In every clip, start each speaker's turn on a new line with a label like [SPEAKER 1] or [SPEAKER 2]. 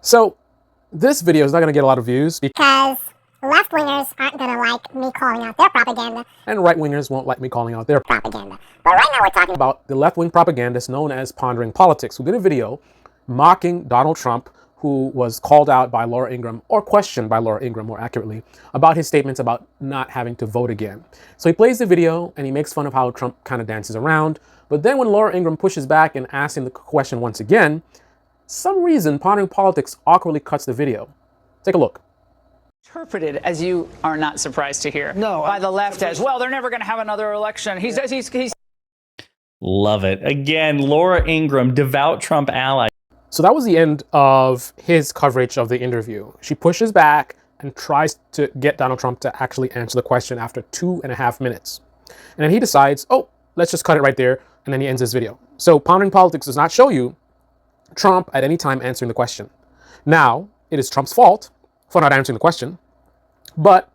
[SPEAKER 1] So this video is not going to get a lot of views
[SPEAKER 2] because left-wingers aren't going to like me calling out their propaganda,
[SPEAKER 1] and right-wingers won't like me calling out their
[SPEAKER 2] propaganda. But right now we're talking
[SPEAKER 1] about the left-wing propagandist known as Pondering Politics, who did a video mocking Donald Trump, who was called out by Laura Ingraham, or questioned by Laura Ingraham more accurately, about his statements about not having to vote again. So he plays the video and he makes fun of how Trump kind of dances around. But then when Laura Ingraham pushes back and asks him the question once again, some reason Pondering Politics awkwardly cuts the video. Take a look.
[SPEAKER 3] Interpreted, as you are not surprised to hear,
[SPEAKER 4] no,
[SPEAKER 3] by the left as, well, they're never going to have another election. He's
[SPEAKER 5] Love it. Again, Laura Ingraham, devout Trump ally.
[SPEAKER 1] So that was the end of his coverage of the interview. She pushes back and tries to get Donald Trump to actually answer the question after 2.5 minutes. And then he decides, oh, let's just cut it right there. And then he ends his video. So Pondering Politics does not show you Trump at any time answering the question. Now, it is Trump's fault for not answering the question, but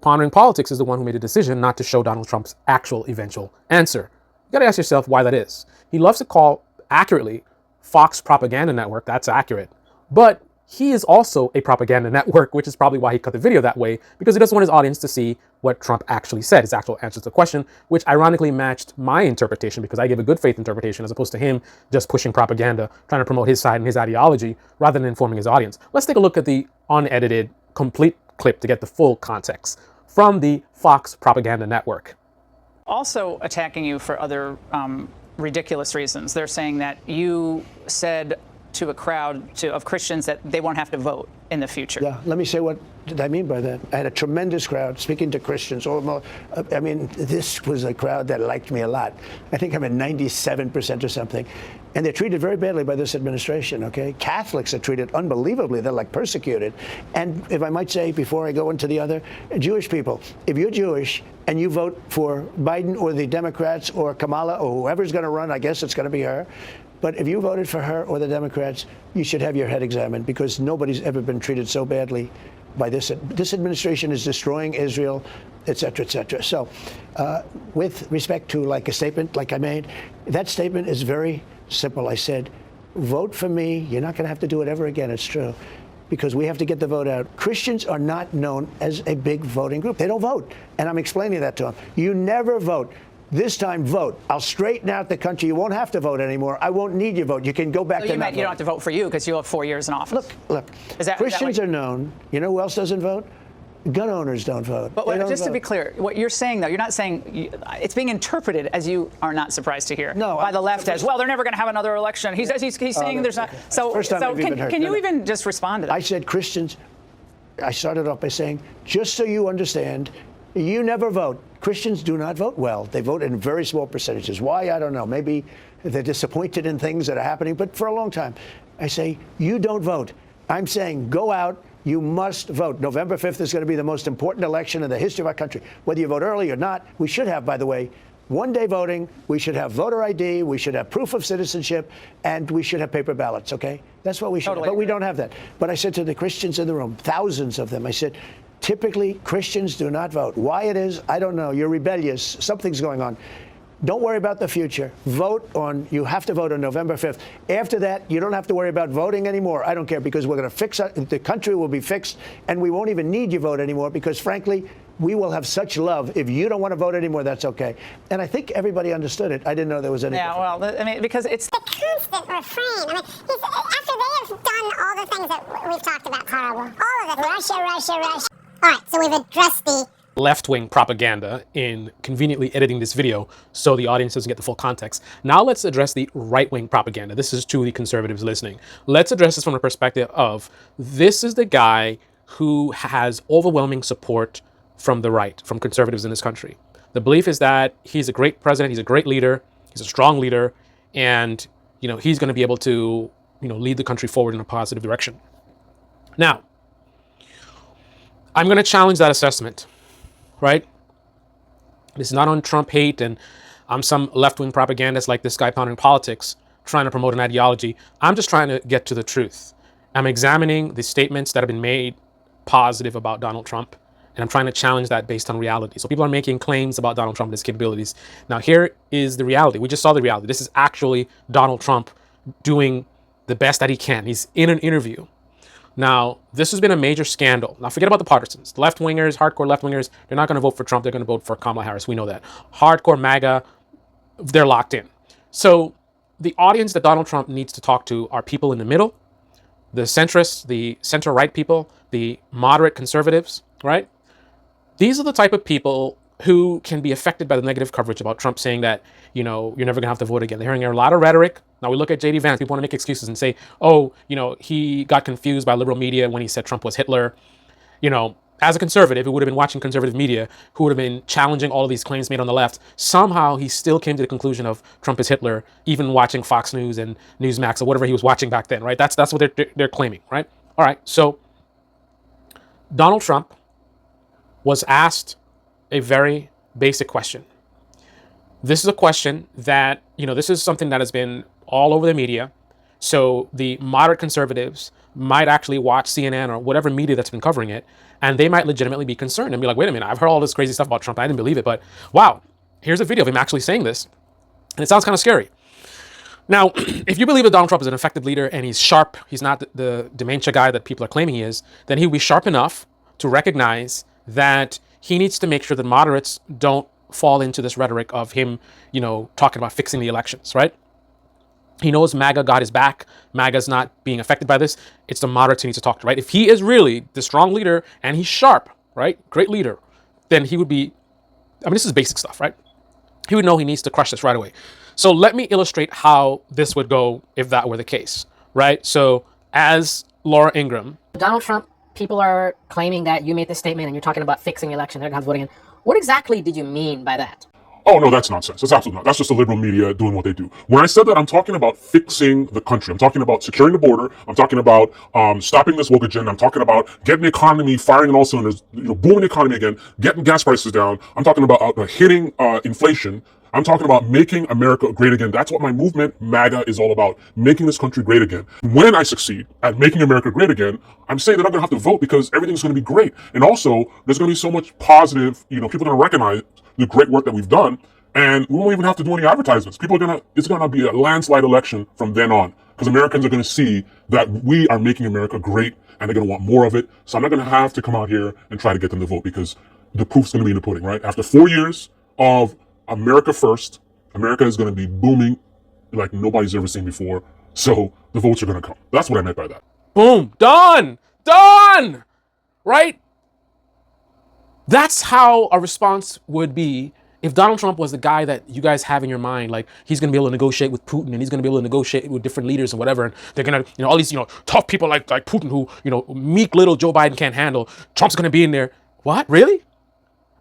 [SPEAKER 1] Pondering Politics is the one who made a decision not to show Donald Trump's actual eventual answer. You got to ask yourself why that is. He loves to call accurately Fox propaganda network. That's accurate. But he is also a propaganda network, which is probably why he cut the video that way, because he doesn't want his audience to see what Trump actually said, his actual answer to the question, which ironically matched my interpretation, because I give a good faith interpretation as opposed to him just pushing propaganda, trying to promote his side and his ideology rather than informing his audience. Let's take a look at the unedited, complete clip to get the full context from the Fox propaganda network.
[SPEAKER 3] also attacking you for other ridiculous reasons. They're saying that you said to a crowd of Christians that they won't have to vote in the future.
[SPEAKER 4] Yeah, let me say what did I mean by that. I had a tremendous crowd speaking to Christians. I mean, this was a crowd that liked me a lot. I think I'm at 97% or something. And they're treated very badly by this administration, okay? Catholics are treated unbelievably. They're like persecuted. And if I might say, before I go into the other, Jewish people, if you're Jewish and you vote for Biden or the Democrats or Kamala or whoever's going to run, I guess it's going to be her. But if you voted for her or the Democrats, you should have your head examined, because nobody's ever been treated so badly by this. This administration is destroying Israel, et cetera, et cetera. So with respect to like a statement like I made, that statement is very simple. I said, vote for me. You're not going to have to do it ever again. It's true, because we have to get the vote out. Christians are not known as a big voting group. They don't vote. And I'm explaining that to them. You never vote. This time, vote. I'll straighten out the country. You won't have to vote anymore. I won't need your vote. You can go back to
[SPEAKER 3] you meant you don't have to vote for you because you'll have 4 years in office.
[SPEAKER 4] Look. Christians are known. You know who else doesn't vote? Gun owners don't vote.
[SPEAKER 3] But just to be clear, what you're saying, though, you're not saying it's being interpreted, as you are not surprised to hear, by the left as, well, they're never going to have another election. He's saying there's not. So can you even just respond to that?
[SPEAKER 4] I said Christians. I started off by saying, just so you understand, you never vote. Christians do not vote well. They vote in very small percentages. Why? I don't know. Maybe they're disappointed in things that are happening. But for a long time, I say, you don't vote. I'm saying, go out. You must vote. November 5th is going to be the most important election in the history of our country. Whether you vote early or not, we should have, by the way, one-day voting. We should have voter ID. We should have proof of citizenship. And we should have paper ballots, OK? That's what we should have. But we don't have that. But I said to the Christians in the room, thousands of them, I said, typically, Christians do not vote. Why it is, I don't know. You're rebellious. Something's going on. Don't worry about the future. You have to vote on November 5th. After that, you don't have to worry about voting anymore. I don't care, because we're going to fix it. The country will be fixed, and we won't even need your vote anymore, because, frankly, we will have such love. If you don't want to vote anymore, that's okay. And I think everybody understood it. I didn't know there was any.
[SPEAKER 3] Yeah, well, I mean, because it's
[SPEAKER 2] the constant refrain. I mean, after they have done all the things that we've talked about, horrible, all of it, Russia. All right, so we've addressed the
[SPEAKER 1] left-wing propaganda in conveniently editing this video so the audience doesn't get the full context. Now let's address the right-wing propaganda. This is to the conservatives listening. Let's address this from the perspective of, this is the guy who has overwhelming support from the right, from conservatives in this country. The belief is that he's a great president, he's a great leader, he's a strong leader, and he's going to be able to lead the country forward in a positive direction. Now, I'm going to challenge that assessment, right? This is not on Trump hate and I'm some left-wing propagandist like this guy Pondering Politics trying to promote an ideology. I'm just trying to get to the truth. I'm examining the statements that have been made positive about Donald Trump, and I'm trying to challenge that based on reality. So people are making claims about Donald Trump and his capabilities. Now here is the reality. We just saw the reality. This is actually Donald Trump doing the best that he can. He's in an interview Now, this has been a major scandal. Now, forget about the partisans. Left-wingers, hardcore left-wingers, they're not going to vote for Trump. They're going to vote for Kamala Harris. We know that. Hardcore MAGA, they're locked in. So the audience that Donald Trump needs to talk to are people in the middle, the centrists, the center-right people, the moderate conservatives, right? These are the type of people who can be affected by the negative coverage about Trump saying that, you know, you're never going to have to vote again. They're hearing a lot of rhetoric. Now we look at J.D. Vance. People want to make excuses and say, oh, you know, he got confused by liberal media when he said Trump was Hitler. You know, as a conservative who would have been watching conservative media, who would have been challenging all of these claims made on the left, somehow he still came to the conclusion of Trump is Hitler, even watching Fox News and Newsmax or whatever he was watching back then, right? That's what they're claiming, right? All right, so Donald Trump was asked a very basic question. This is a question that, you know, this is something that has been all over the media. So the moderate conservatives might actually watch CNN or whatever media that's been covering it, and they might legitimately be concerned and be like, wait a minute, I've heard all this crazy stuff about Trump. I didn't believe it, but wow, here's a video of him actually saying this. And it sounds kind of scary. Now, if you believe that Donald Trump is an effective leader and he's sharp, he's not the dementia guy that people are claiming he is, then he'll be sharp enough to recognize that he needs to make sure that moderates don't fall into this rhetoric of him, you know, talking about fixing the elections, right? He knows MAGA got his back. MAGA's not being affected by this. It's the moderates he needs to talk to, right? If he is really the strong leader and he's sharp, right? Great leader, then he would be, I mean, this is basic stuff, right? He would know he needs to crush this right away. So let me illustrate how this would go if that were the case, right? So as Laura Ingraham.
[SPEAKER 6] Donald Trump, people are claiming that you made this statement and you're talking about fixing the election. They're not voting in. What exactly did you mean by that?
[SPEAKER 7] Oh, no, that's nonsense. That's absolutely not. That's just the liberal media doing what they do. When I said that, I'm talking about fixing the country. I'm talking about securing the border. I'm talking about stopping this woke agenda. I'm talking about getting the economy firing on all cylinders, you know, booming the economy again, getting gas prices down. I'm talking about hitting inflation. I'm talking about making America great again. That's what my movement, MAGA, is all about, making this country great again. When I succeed at making America great again, I'm saying that I'm going to have to vote because everything's going to be great. And also, there's going to be so much positive, you know, people are going to recognize the great work that we've done, and we won't even have to do any advertisements. It's going to be a landslide election from then on, because Americans are going to see that we are making America great, and they're going to want more of it. So I'm not going to have to come out here and try to get them to vote, because the proof's going to be in the pudding, right? After 4 years of America first, America is going to be booming like nobody's ever seen before. So the votes are going to come. That's what I meant by that.
[SPEAKER 1] Boom, done, right? That's how a response would be if Donald Trump was the guy that you guys have in your mind, like he's going to be able to negotiate with Putin and he's going to be able to negotiate with different leaders and whatever. And they're going to, you know, all these, you know, tough people like Putin who, you know, meek little Joe Biden can't handle. Trump's going to be in there. What? Really?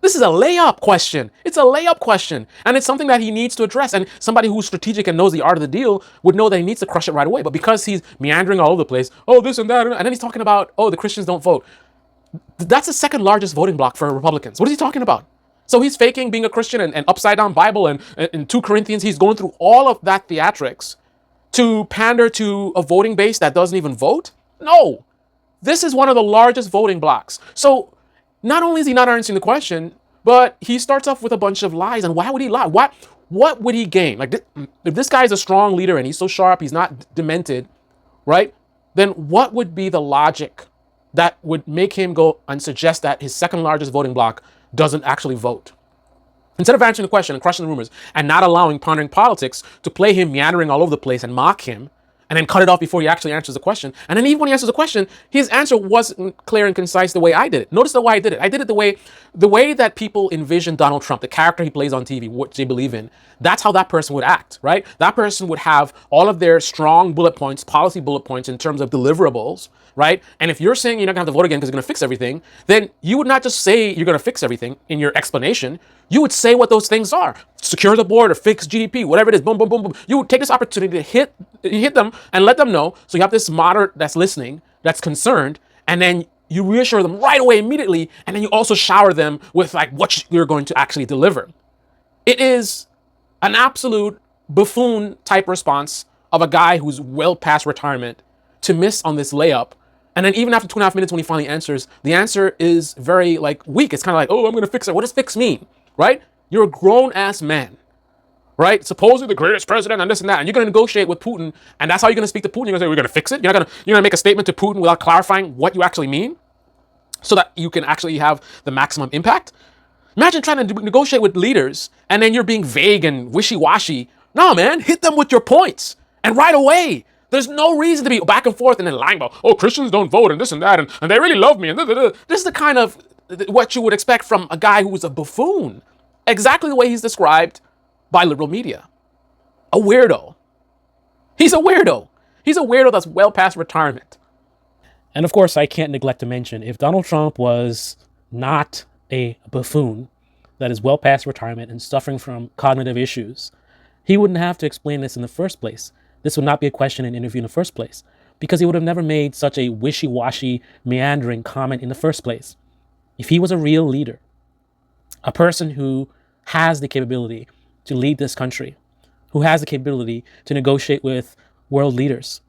[SPEAKER 1] This is a layup question. It's a layup question. And it's something that he needs to address. And somebody who's strategic and knows the art of the deal would know that he needs to crush it right away. But because he's meandering all over the place, oh, this and that, and then he's talking about, oh, the Christians don't vote. That's the second largest voting bloc for Republicans. What is he talking about? So he's faking being a Christian and upside down Bible and 2 Corinthians. He's going through all of that theatrics to pander to a voting base that doesn't even vote? No. This is one of the largest voting blocs. So not only is he not answering the question, but he starts off with a bunch of lies. And why would he lie? What would he gain? Like, if this guy is a strong leader and he's so sharp, he's not demented, right? Then what would be the logic that would make him go and suggest that his second largest voting bloc doesn't actually vote? Instead of answering the question and crushing the rumors and not allowing Pondering Politics to play him meandering all over the place and mock him and then cut it off before he actually answers the question. And then even when he answers the question, his answer wasn't clear and concise the way I did it. Notice the way I did it. I did it the way that people envision Donald Trump, the character he plays on TV, what they believe in. That's how that person would act, right? That person would have all of their strong bullet points, policy bullet points in terms of deliverables, right? And if you're saying you're not gonna have to vote again because you're gonna fix everything, then you would not just say you're gonna fix everything in your explanation. You would say what those things are. Secure the border, fix GDP, whatever it is, boom, boom, boom, boom. You would take this opportunity to hit them and let them know. So you have this moderate that's listening, that's concerned, and then you reassure them right away, immediately, and then you also shower them with like what you're going to actually deliver. It is an absolute buffoon type response of a guy who's well past retirement to miss on this layup. And then even after 2.5 minutes when he finally answers, the answer is very like weak. It's kind of like, oh, I'm going to fix it. What does fix mean? Right? You're a grown ass man. right? Supposedly the greatest president and this and that, and you're going to negotiate with Putin, and that's how you're going to speak to Putin. You're going to say we're going to fix it. You're going to make a statement to Putin without clarifying what you actually mean, so that you can actually have the maximum impact. Imagine trying to negotiate with leaders and then you're being vague and wishy-washy. No, man, hit them with your points and right away. There's no reason to be back and forth and then lying about, oh, Christians don't vote and this and that, and they really love me. And this is the kind of what you would expect from a guy who was a buffoon. Exactly the way he's described by liberal media. A weirdo. He's a weirdo. He's a weirdo that's well past retirement. And of course, I can't neglect to mention, if Donald Trump was not a buffoon that is well past retirement and suffering from cognitive issues, he wouldn't have to explain this in the first place. This would not be a question in an interview in the first place, because he would have never made such a wishy-washy, meandering comment in the first place. If he was a real leader, a person who has the capability to lead this country, who has the capability to negotiate with world leaders,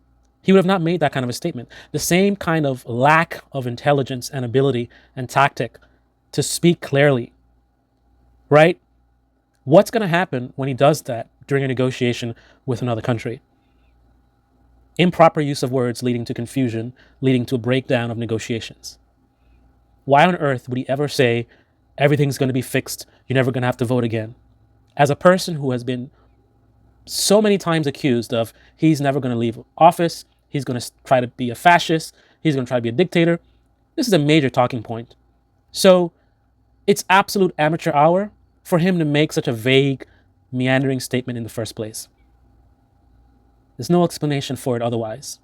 [SPEAKER 1] he would have not made that kind of a statement. The same kind of lack of intelligence and ability and tactic to speak clearly, right? What's going to happen when he does that during a negotiation with another country? Improper use of words leading to confusion, leading to a breakdown of negotiations. Why on earth would he ever say, everything's going to be fixed, you're never going to have to vote again? As a person who has been so many times accused of he's never going to leave office, he's going to try to be a fascist, he's going to try to be a dictator, this is a major talking point. So it's absolute amateur hour for him to make such a vague, meandering statement in the first place. There's no explanation for it otherwise.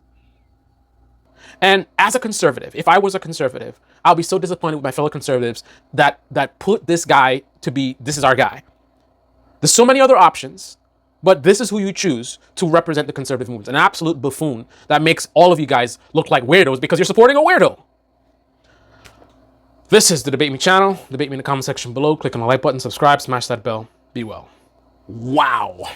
[SPEAKER 1] And as a conservative, if I was a conservative, I'll be so disappointed with my fellow conservatives that put this guy to be, this is our guy. There's so many other options, but this is who you choose to represent the conservative movement. An absolute buffoon that makes all of you guys look like weirdos because you're supporting a weirdo. This is the Debate Me channel. Debate me in the comment section below. Click on the like button, subscribe, smash that bell. Be well. Wow.